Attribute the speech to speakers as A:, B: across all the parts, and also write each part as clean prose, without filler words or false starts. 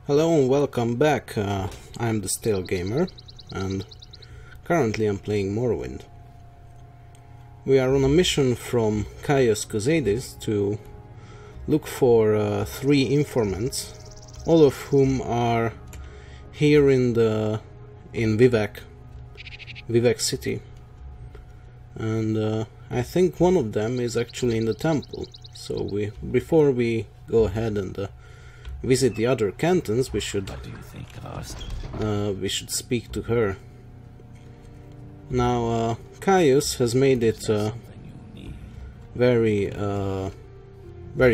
A: Hello and welcome back. I'm the Stale Gamer and currently I'm playing Morrowind. We are on a mission from Caius Cosades to look for 3 informants, all of whom are here in Vivec City, and I think one of them is actually in the temple. So before we go ahead and visit the other cantons, we should speak to her. Now Caius has made it very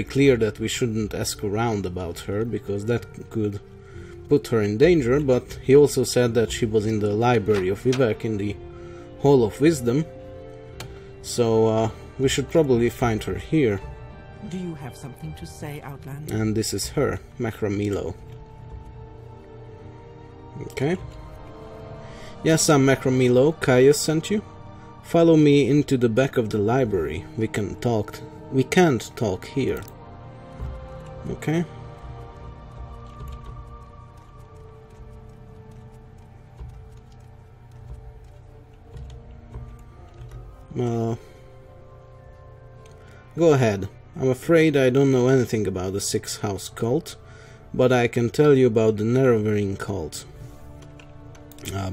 A: clear that we shouldn't ask around about her, because that could put her in danger, but he also said that she was in the library of Vivec in the Hall of Wisdom, so we should probably find her here.
B: Do you have something to say, Outlander?
A: And this is her, Macramilo. Okay. Yes, I'm Macramilo. Caius sent you. Follow me into the back of the library. We can't talk here. Okay. Go ahead. I'm afraid I don't know anything about the Six House cult, but I can tell you about the Nerevarine cult.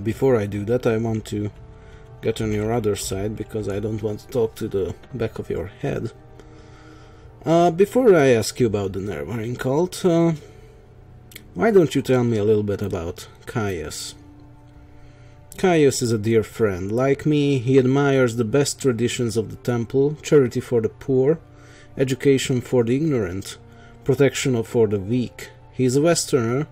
A: Before I do that, I want to get on your other side, because I don't want to talk to the back of your head. Before I ask you about the Nerevarine cult, why don't you tell me a little bit about Caius? Caius is a dear friend. Like me, he admires the best traditions of the temple, charity for the poor, education for the ignorant, protection for the weak. He is a Westerner,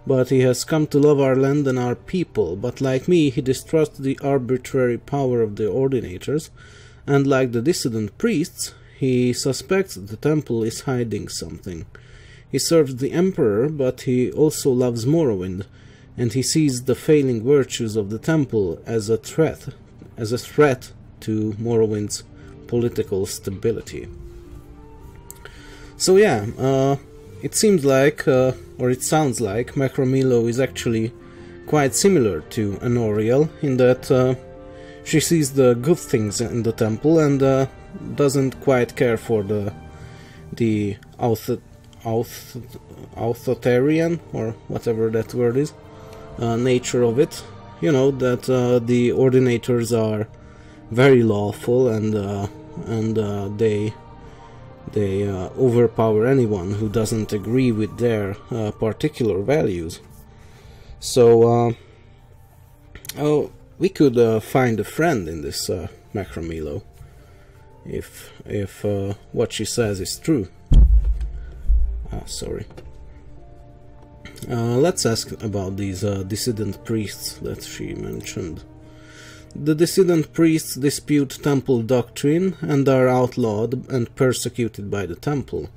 A: but he has come to love our land and our people. But like me, he distrusts the arbitrary power of the ordinators, and like the dissident priests, he suspects the temple is hiding something. He serves the Emperor, but he also loves Morrowind, and he sees the failing virtues of the temple as a threat to Morrowind's political stability. So yeah, it seems like, or it sounds like, Macramilo is actually quite similar to Anoriel, in that she sees the good things in the temple and doesn't quite care for the authoritarian, or whatever that word is, nature of it. You know, that the ordinators are very lawful, and they overpower anyone who doesn't agree with their particular values. So we could find a friend in this Macramilo, if what she says is true. Sorry. Let's ask about these dissident priests that she mentioned. The dissident priests dispute temple doctrine and are outlawed and persecuted by the temple.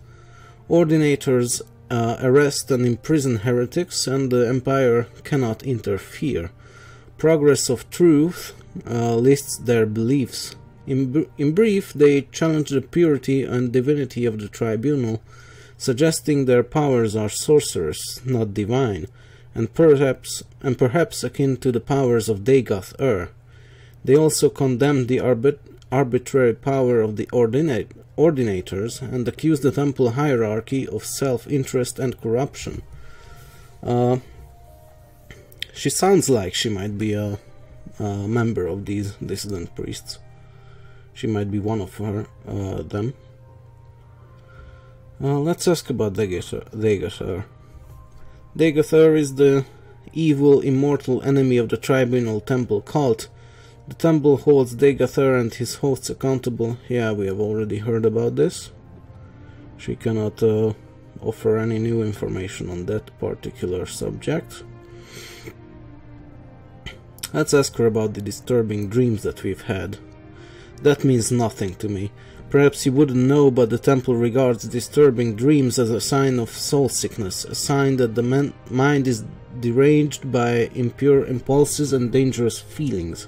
A: Ordinators arrest and imprison heretics, and the Empire cannot interfere. Progress of Truth lists their beliefs. In brief, they challenge the purity and divinity of the tribunal, suggesting their powers are sorcerous, not divine, and perhaps akin to the powers of Dagoth-Ur. They also condemn the arbitrary power of the ordinators and accuse the temple hierarchy of self-interest and corruption. She sounds like she might be a member of these dissident priests. She might be one of them. Let's ask about Dagoth-Ur. Dagoth-Ur is the evil, immortal enemy of the tribunal temple cult. The temple holds Dagoth-Ur and his hosts accountable. Yeah, we have already heard about this. She cannot offer any new information on that particular subject. Let's ask her about the disturbing dreams that we've had. That means nothing to me. Perhaps you wouldn't know, but the temple regards disturbing dreams as a sign of soul sickness, a sign that the mind is deranged by impure impulses and dangerous feelings.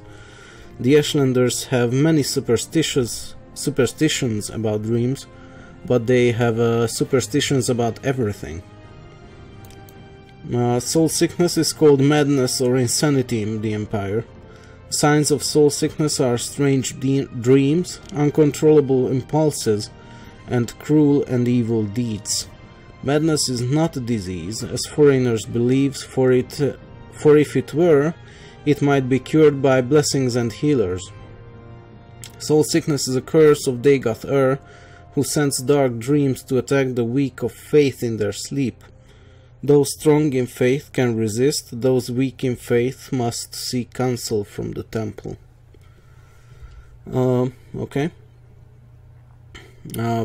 A: The Ashlanders have many superstitions about dreams, but they have superstitions about everything. Soul sickness is called madness or insanity in the Empire. Signs of soul sickness are strange dreams, uncontrollable impulses, and cruel and evil deeds. Madness is not a disease, as foreigners believe, for if it were, it might be cured by blessings and healers. Soul sickness is a curse of Dagoth-Ur, who sends dark dreams to attack the weak of faith in their sleep. Those strong in faith can resist, those weak in faith must seek counsel from the temple. Okay.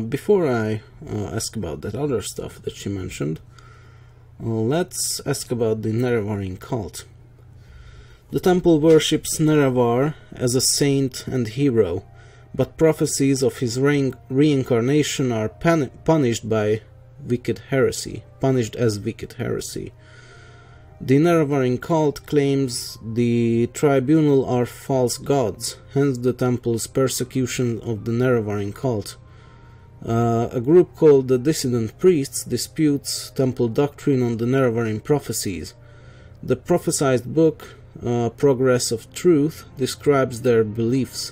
A: Before I ask about that other stuff that she mentioned, let's ask about the Nerevarine cult. The temple worships Nerevar as a saint and hero, but prophecies of his reincarnation are punished as wicked heresy. The Nerevarine cult claims the tribunal are false gods, hence the temple's persecution of the Nerevarine cult. A group called the Dissident Priests disputes temple doctrine on the Nerevarine prophecies. The prophesied book, Progress of Truth, describes their beliefs.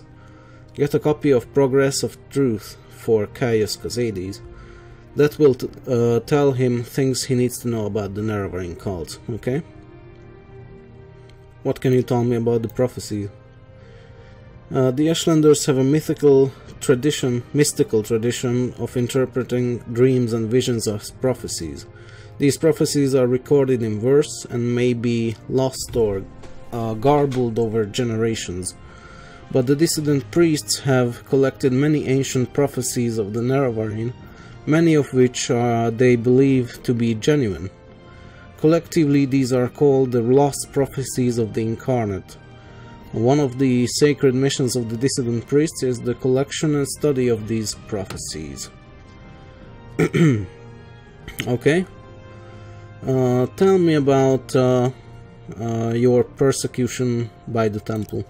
A: Get a copy of Progress of Truth for Caius Casades. That will tell him things he needs to know about the Nerevarine cult, okay? What can you tell me about the prophecy? The Ashlanders have a mystical tradition of interpreting dreams and visions as prophecies. These prophecies are recorded in verse and may be lost or garbled over generations. But the dissident priests have collected many ancient prophecies of the Nerevarine, many of which they believe to be genuine. Collectively, these are called the lost prophecies of the Incarnate. One of the sacred missions of the dissident priests is the collection and study of these prophecies. Okay. Tell me about your persecution by the temple.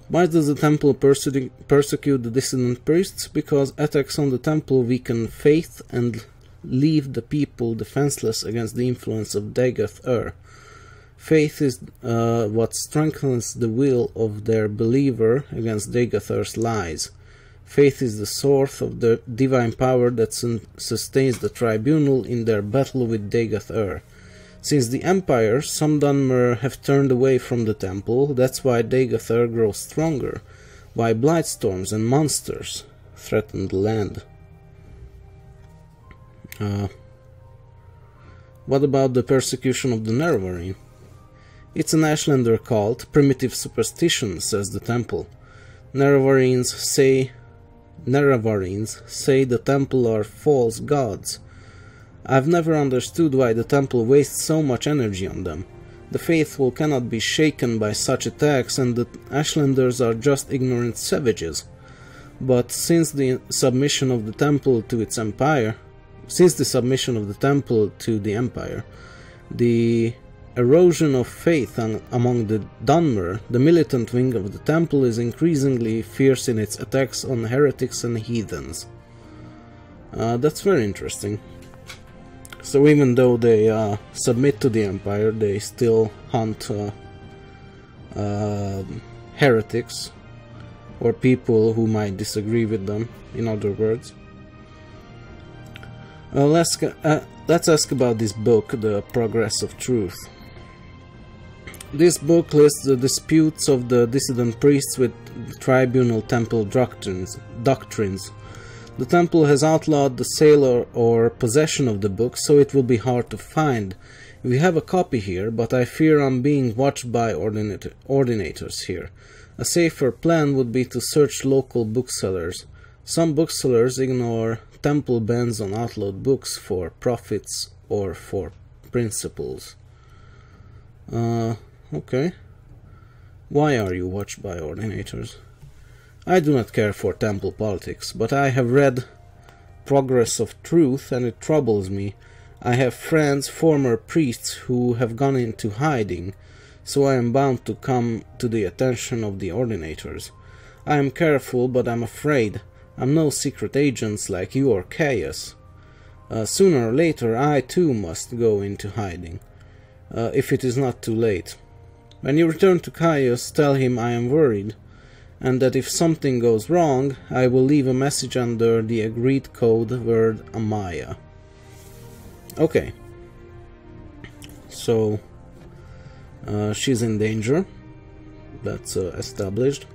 A: Why does the temple persecute the dissident priests? Because attacks on the temple weaken faith and leave the people defenseless against the influence of Dagoth-Ur. Faith is what strengthens the will of their believer against Dagoth-Ur's lies. Faith is the source of the divine power that sustains the tribunal in their battle with Dagoth-Ur. Since the Empire, some Dunmer have turned away from the temple, that's why Dagoth-Ur grows stronger, why blightstorms and monsters threaten the land. What about the persecution of the Nerevarine? It's an Ashlander cult, primitive superstition, says the temple. Nerevarines say the temple are false gods. I've never understood why the temple wastes so much energy on them. The faithful cannot be shaken by such attacks, and the Ashlanders are just ignorant savages. But since the submission of the temple to the Empire, the erosion of faith among the Dunmer, the militant wing of the temple, is increasingly fierce in its attacks on heretics and heathens. That's very interesting. So even though they submit to the Empire, they still hunt heretics or people who might disagree with them, in other words. Let's ask about this book, The Progress of Truth. This book lists the disputes of the dissident priests with the tribunal temple doctrines. The temple has outlawed the sale or possession of the book, so it will be hard to find. We have a copy here, but I fear I'm being watched by ordinators here. A safer plan would be to search local booksellers. Some booksellers ignore temple bans on outlawed books for profits or for principles. Okay. Why are you watched by ordinators? I do not care for temple politics, but I have read Progress of Truth and it troubles me. I have friends, former priests, who have gone into hiding, so I am bound to come to the attention of the ordinators. I am careful, but I'm afraid. I'm no secret agents like you or Caius. Sooner or later I too must go into hiding, if it is not too late. When you return to Caius, tell him I am worried, and that if something goes wrong, I will leave a message under the agreed code word Amaya. Okay. So, she's in danger. That's established.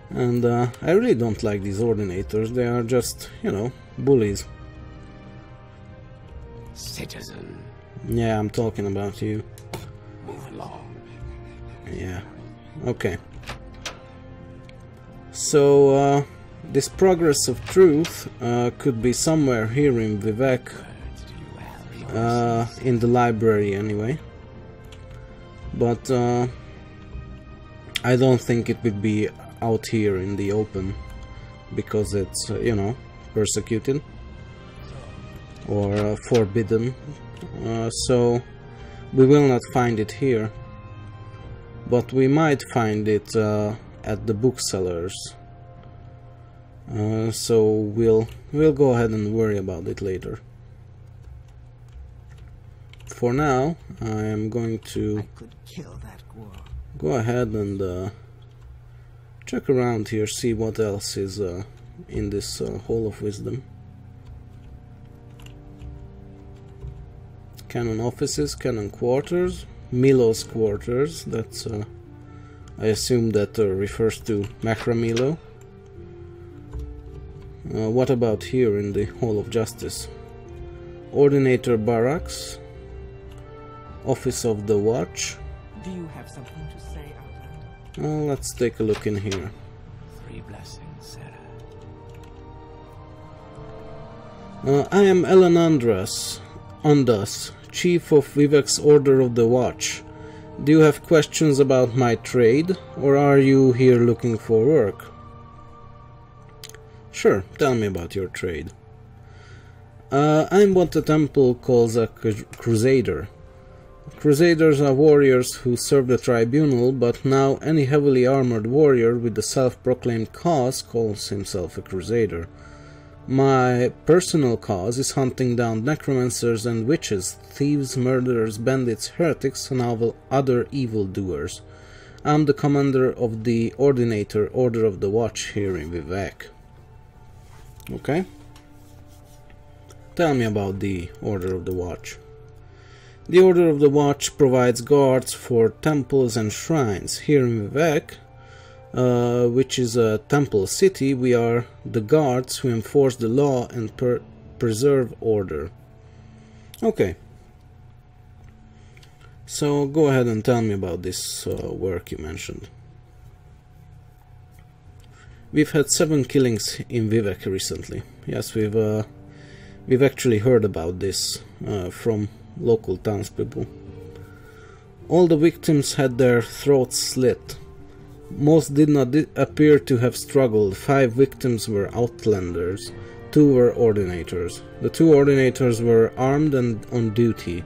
A: And I really don't like these ordinators. They are just, you know, bullies.
C: Citizen.
A: Yeah, I'm talking about you.
C: Move along.
A: Yeah. Okay. So, this progress of truth could be somewhere here in Vivek. In the library anyway. But I don't think it would be out here in the open, because it's, you know, persecuted or forbidden. So we will not find it here, but we might find it at the booksellers. So we'll go ahead and worry about it later. For now, I am going to go ahead and check around here, see what else is in this Hall of Wisdom. Canon offices, canon quarters, Milo's quarters. That's I assume that refers to Macra Milo. What about here in the Hall of Justice? Ordinator Barracks, Office of the Watch.
B: Do you have something to say, Outlander?
A: Let's take a look in here.
C: 3 blessings,
A: I
C: Sarah.
A: am Elenandras Undas, Chief of Vivek's Order of the Watch. Do you have questions about my trade, or are you here looking for work? Sure, tell me about your trade. I'm what the temple calls a crusader. Crusaders are warriors who serve the tribunal, but now any heavily armored warrior with the self-proclaimed cause calls himself a crusader. My personal cause is hunting down necromancers and witches, thieves, murderers, bandits, heretics, and other evildoers. I'm the commander of the Ordinator Order of the Watch here in Vivek. Okay? Tell me about the Order of the Watch. The Order of the Watch provides guards for temples and shrines. Here in Vivek, which is a temple city, we are the guards who enforce the law and preserve order. Okay. So go ahead and tell me about this work you mentioned. We've had 7 killings in Vivek recently. Yes, we've actually heard about this from local townspeople. All the victims had their throats slit. Most did not appear to have struggled. 5 victims were outlanders, 2 were ordinators. The 2 ordinators were armed and on duty.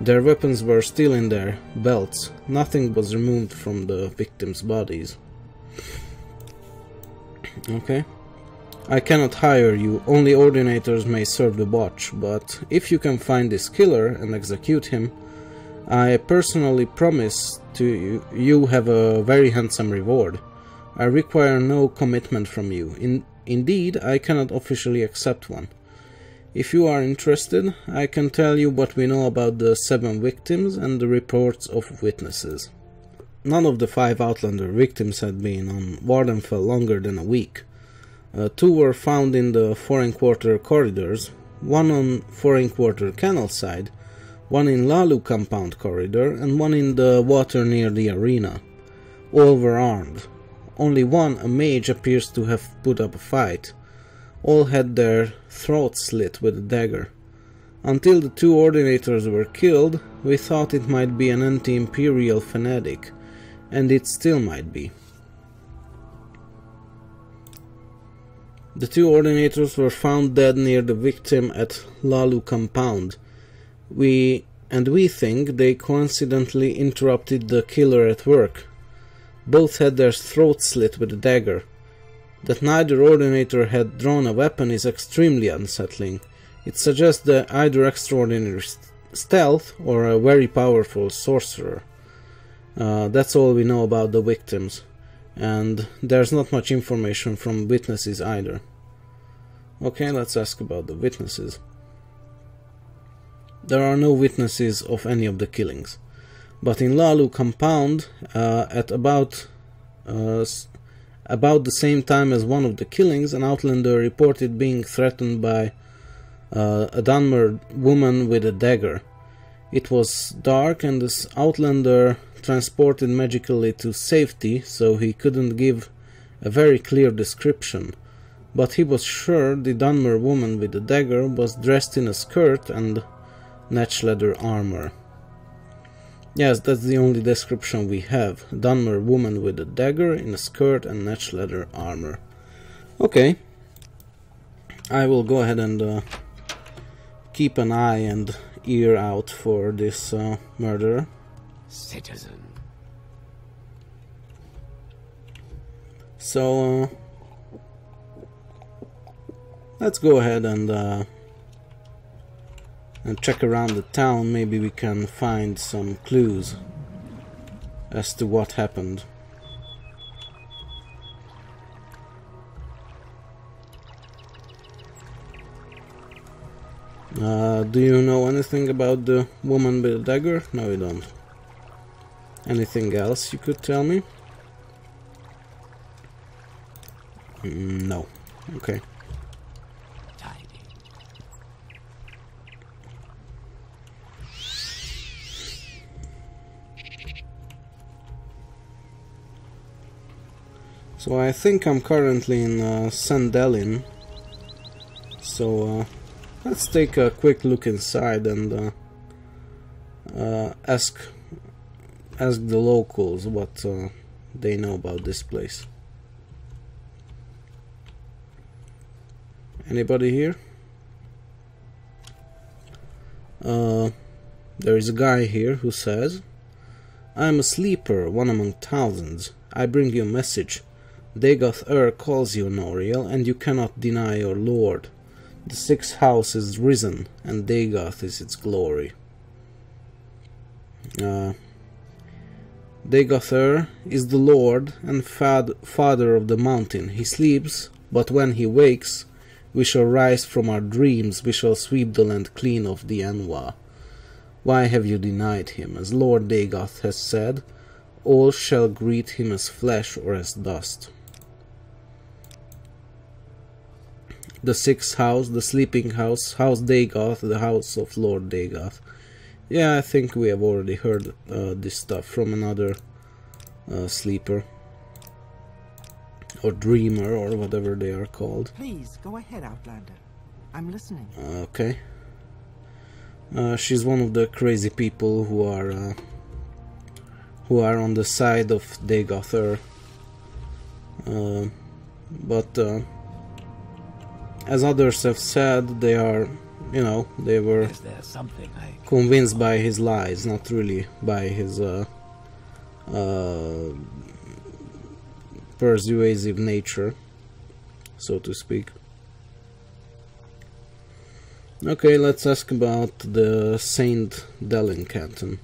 A: Their weapons were still in their belts. Nothing was removed from the victims' bodies. Okay. I cannot hire you, only ordinators may serve the watch, but if you can find this killer and execute him, I personally promise to you have a very handsome reward. I require no commitment from you. Indeed, I cannot officially accept one. If you are interested, I can tell you what we know about the 7 victims and the reports of witnesses. None of the 5 Outlander victims had been on Wardenfell longer than a week. 2 were found in the Foreign Quarter corridors, 1 on Foreign Quarter canal side, 1 in Lalu compound corridor, and 1 in the water near the arena. All were armed. Only 1, a mage, appears to have put up a fight. All had their throats slit with a dagger. Until the 2 ordinators were killed, we thought it might be an anti-imperial fanatic, and it still might be. The 2 ordinators were found dead near the victim at Lalu compound. We think they coincidentally interrupted the killer at work. Both had their throats slit with a dagger. That neither ordinator had drawn a weapon is extremely unsettling. It suggests that either extraordinary stealth or a very powerful sorcerer. That's all we know about the victims, and there's not much information from witnesses either. Okay, let's ask about the witnesses. There are no witnesses of any of the killings, but in Lalu compound, at about the same time as one of the killings, an outlander reported being threatened by a Dunmer woman with a dagger. It was dark, and this outlander transported magically to safety, so he couldn't give a very clear description. But he was sure the Dunmer woman with the dagger was dressed in a skirt and netch leather armor. Yes, that's the only description we have. Dunmer woman with a dagger in a skirt and netch leather armor. Okay. I will go ahead and keep an eye and ear out for this murderer.
C: Citizen.
A: So, let's go ahead and check around the town. Maybe we can find some clues as to what happened. Do you know anything about the woman with the dagger? No, you don't. Anything else you could tell me? No. Okay.
C: Tidy.
A: So I think I'm currently in Sandelin. So let's take a quick look inside and ask the locals what they know about this place. Anybody here? There is a guy here who says, "I am a sleeper, one among thousands. I bring you a message. Dagoth calls you, Noriel, and you cannot deny your lord. The sixth house is risen, and Dagoth is its glory." Dagoth is the lord and father of the mountain. He sleeps, but when he wakes, we shall rise from our dreams, we shall sweep the land clean of the Enwa. Why have you denied him? As Lord Dagoth has said, all shall greet him as flesh or as dust. The sixth house, the sleeping house, House Dagoth, the house of Lord Dagoth. Yeah, I think we have already heard this stuff from another sleeper. Or dreamer, or whatever they are called.
B: Please, go ahead, Outlander. I'm listening.
A: Okay. She's one of the crazy people who are on the side of Dagoth. But as others have said, they are, they were
C: Is there something I
A: convinced by his lies, not really by his persuasive nature, so to speak. Okay, let's ask about the Saint Delin canton.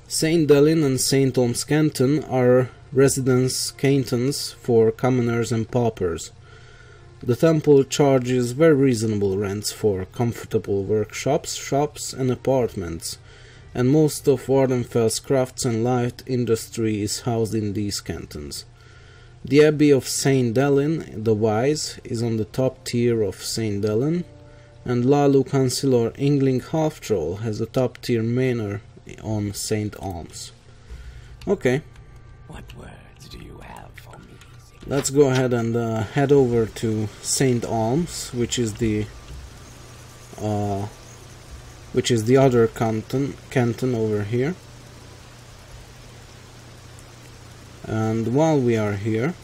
A: Saint Delin and Saint Olm's canton are residence cantons for commoners and paupers. The temple charges very reasonable rents for comfortable workshops, shops and apartments, and most of Wardenfell's crafts and light industry is housed in these cantons. The Abbey of Saint Delin, the Wise, is on the top tier of Saint Delin, and Lalu Councillor Ingling Halftroll has a top-tier manor on St. Alms. Okay.
C: What words do you have for me?
A: Let's go ahead and head over to St. Alms, which is the other canton over here. And while we are here,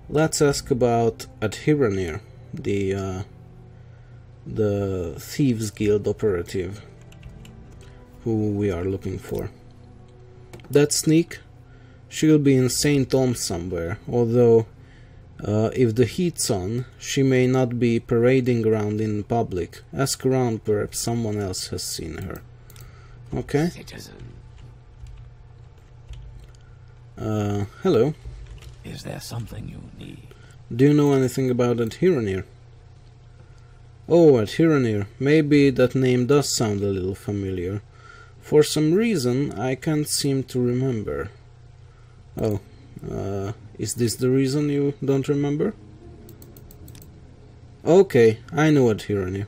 A: let's ask about Adhiranir, the Thieves Guild operative who we are looking for. That sneak She'll be in St. Thomas somewhere, although if the heat's on, she may not be parading around in public. Ask around, perhaps someone else has seen her. Okay.
C: Citizen,
A: Hello.
C: is there something you need?
A: Do you know anything about Adherenir? Oh, Adherenir. Maybe that name does sound a little familiar. For some reason, I can't seem to remember. Oh, is this the reason you don't remember? Okay, I know Adherenir.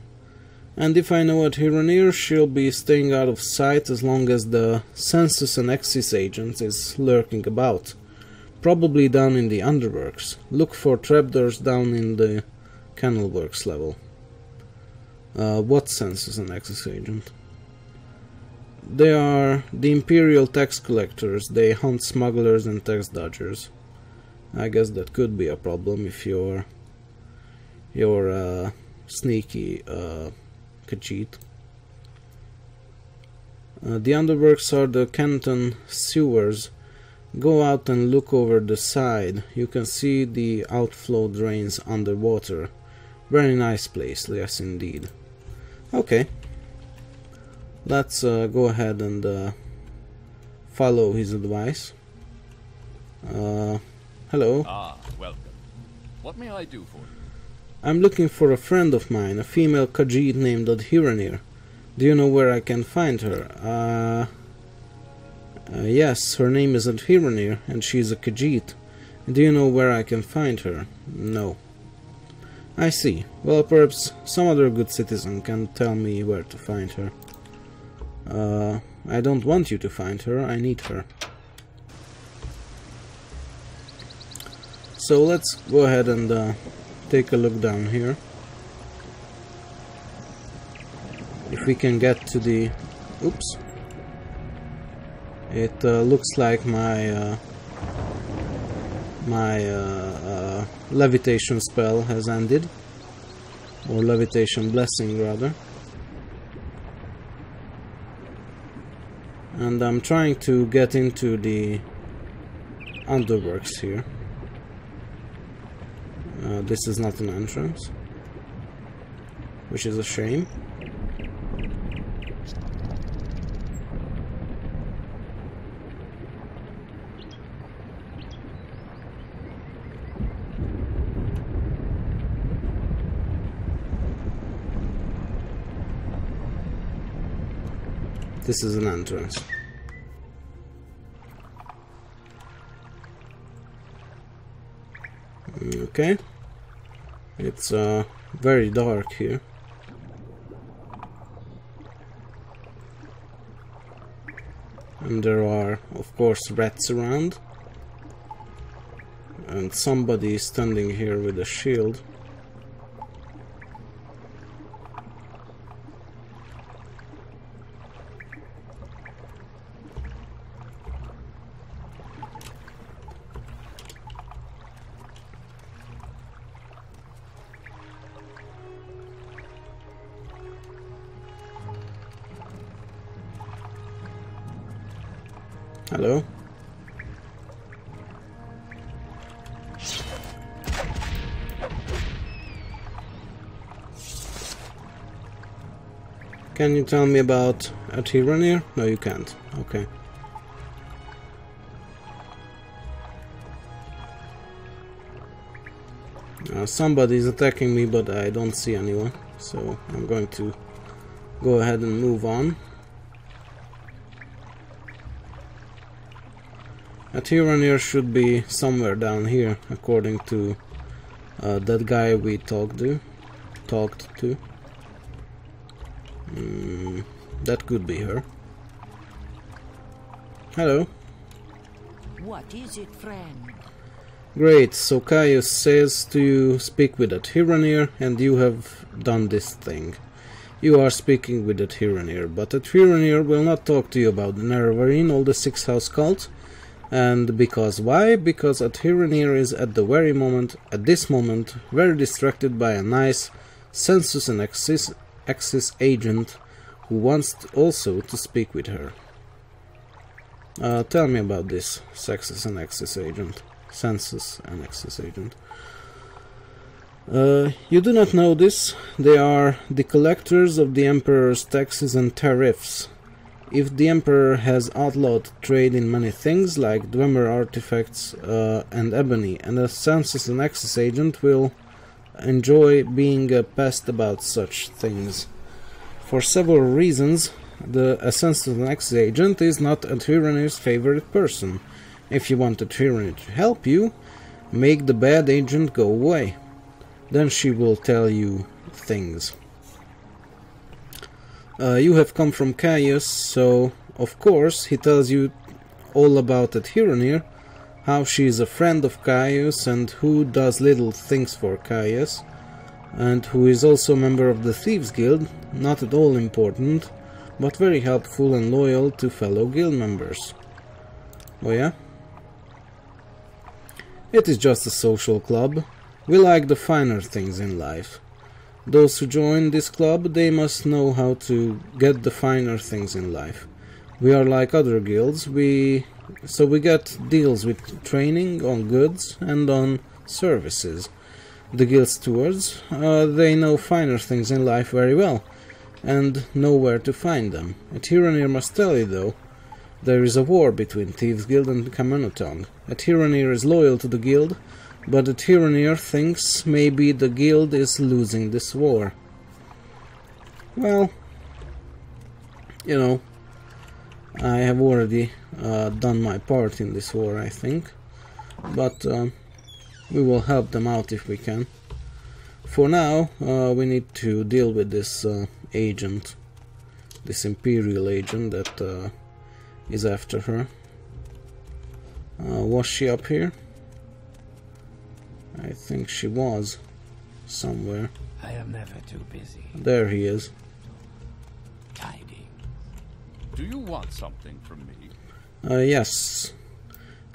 A: And if I know Adherenir, she'll be staying out of sight as long as the Census and Axis agent is lurking about. Probably down in the underworks. Look for trapdoors down in the canal works level. What Census and Axis agent? They are the Imperial tax collectors. They hunt smugglers and tax dodgers. I guess that could be a problem if you're sneaky Khajiit. The underworks are the Canton sewers. Go out and look over the side. You can see the outflow drains underwater. Very nice place, yes indeed. Okay. Let's go ahead and follow his advice. Hello.
D: Ah, welcome. What may I do for you?
A: I'm looking for a friend of mine, a female Khajiit named Adherenir. Do you know where I can find her? Yes, her name is Adherenir, and she's a Khajiit. Do you know where I can find her? No. I see. Well, perhaps some other good citizen can tell me where to find her. I don't want you to find her, I need her. So let's go ahead and take a look down here. If we can get to the... Oops. It looks like my levitation spell has ended. Or levitation blessing, rather. And I'm trying to get into the underworks here. This is not an entrance, which is a shame. This is an entrance. Okay. It's very dark here. And there are, of course, rats around. And somebody is standing here with a shield. Hello? Can you tell me about Adherenir? No, you can't. Okay. Somebody's attacking me, but I don't see anyone. So I'm going to go ahead and move on. Adherenir should be somewhere down here, according to that guy we talked to. That could be her. Hello.
E: What is it, friend?
A: Great, so Caius says to speak with Adherenir, and you have done this thing. You are speaking with Adherenir, but Adherenir will not talk to you about the Nerevarine or the Six House cult. And because why? Because Adherenir is at this moment, very distracted by a nice Census and Axis agent who wants also to speak with her. Tell me about this Census and Access agent. Census and Access agent. You do not know this. They are the collectors of the Emperor's taxes and tariffs. If the Emperor has outlawed trade in many things, like Dwemer artifacts and ebony, and a Census and Access agent will enjoy being a pest about such things. For several reasons, a Census and Access agent is not a Tyranny's favorite person. If you want a Tyranny to help you, make the bad agent go away. Then she will tell you things. You have come from Caius, so of course he tells you all about the Tyranny, how she is a friend of Caius and who does little things for Caius, and who is also a member of the Thieves Guild, not at all important, but very helpful and loyal to fellow guild members. Oh yeah? It is just a social club. We like the finer things in life. Those who join this club, they must know how to get the finer things in life. We are like other guilds, so we get deals with training on goods and on services. The guild stewards, they know finer things in life very well, and know where to find them. A Tyranny must tell you though, there is a war between Thieves Guild and Kamenotong. A Tyranny is loyal to the guild, but the Tyranny thinks maybe the guild is losing this war. Well, you know, I have already done my part in this war, I think, but we will help them out if we can. For now, we need to deal with this agent, this Imperial agent that is after her. Was she up here? I think she was somewhere.
C: I am never too busy.
A: There he is.
C: Tidings.
D: Do you want something from me?
A: Yes.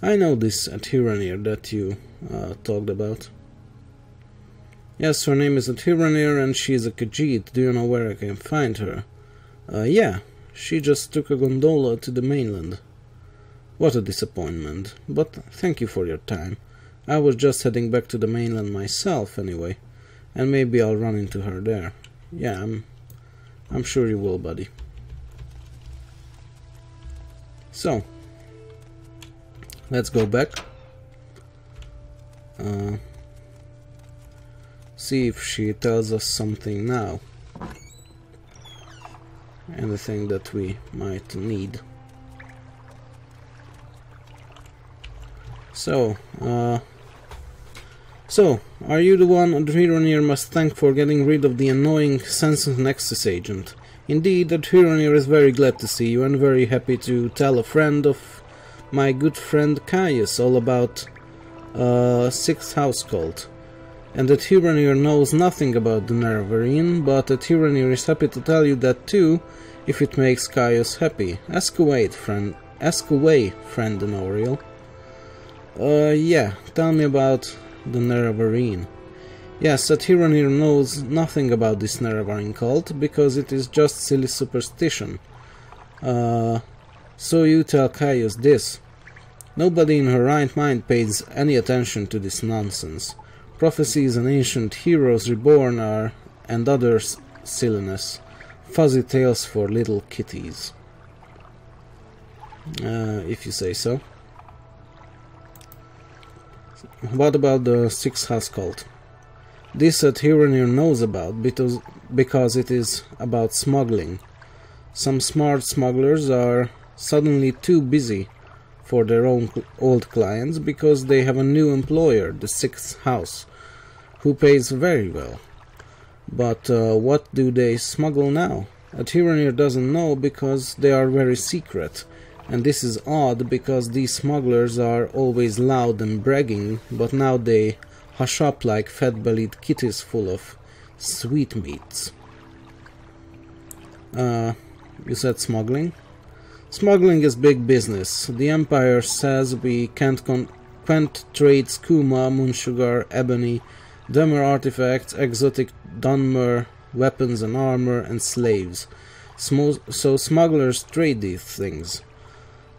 A: I know this Tyranny that you talked about. Yes, her name is Tyranny and she is a Khajiit. Do you know where I can find her? Yeah, she just took a gondola to the mainland. What a disappointment, but thank you for your time. I was just heading back to the mainland myself anyway, and maybe I'll run into her there. Yeah, I'm sure you will, buddy. So, let's go back. See if she tells us something now. Anything that we might need. So, are you the one Tyranny must thank for getting rid of the annoying Census and Access agent? Indeed, the Tyranny is very glad to see you and very happy to tell a friend of my good friend Caius all about Sixth House Cult. And the Tyranny knows nothing about the Nerevarine, but the Tyranny is happy to tell you that too, if it makes Caius happy. Ask away, friend Honoriel. Yeah, tell me about the Nerevarine. Yes, the Tyranny knows nothing about this Nerevarine cult, because it is just silly superstition. So you tell Caius this. Nobody in her right mind pays any attention to this nonsense. Prophecies and ancient heroes reborn are, and other silliness. Fuzzy tales for little kitties. If you say so. What about the Sixth House Cult? This Tyranny knows about because it is about smuggling. Some smart smugglers are suddenly too busy for their own old clients because they have a new employer, the Sixth House, who pays very well. But what do they smuggle now? A Tyranny doesn't know because they are very secret. And this is odd because these smugglers are always loud and bragging, but now they hush up like fat-bellied kitties full of sweetmeats. You said smuggling? Smuggling is big business. The Empire says we can't trade skooma, moonsugar, ebony, Dwemer artifacts, exotic Dunmer, weapons and armor, and slaves. So smugglers trade these things.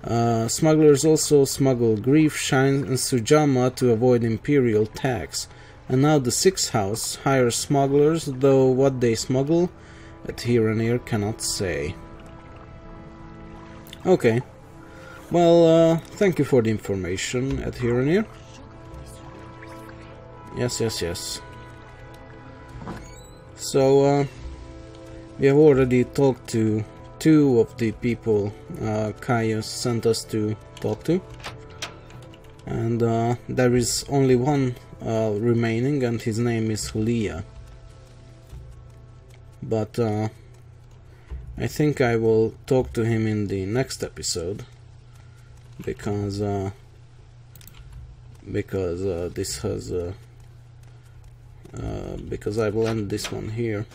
A: Smugglers also smuggle grief, shine, and sujama to avoid imperial tax. And now the Sixth House hires smugglers, though what they smuggle, at here and here cannot say. Okay. Well, thank you for the information at here and here. Yes, yes, yes. So, we have already talked to 2 of the people Caius sent us to talk to. And there is only one remaining, and his name is Leah. But I think I will talk to him in the next episode, because this has because I will end this one here.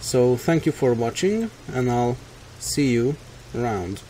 A: So thank you for watching, and I'll see you around.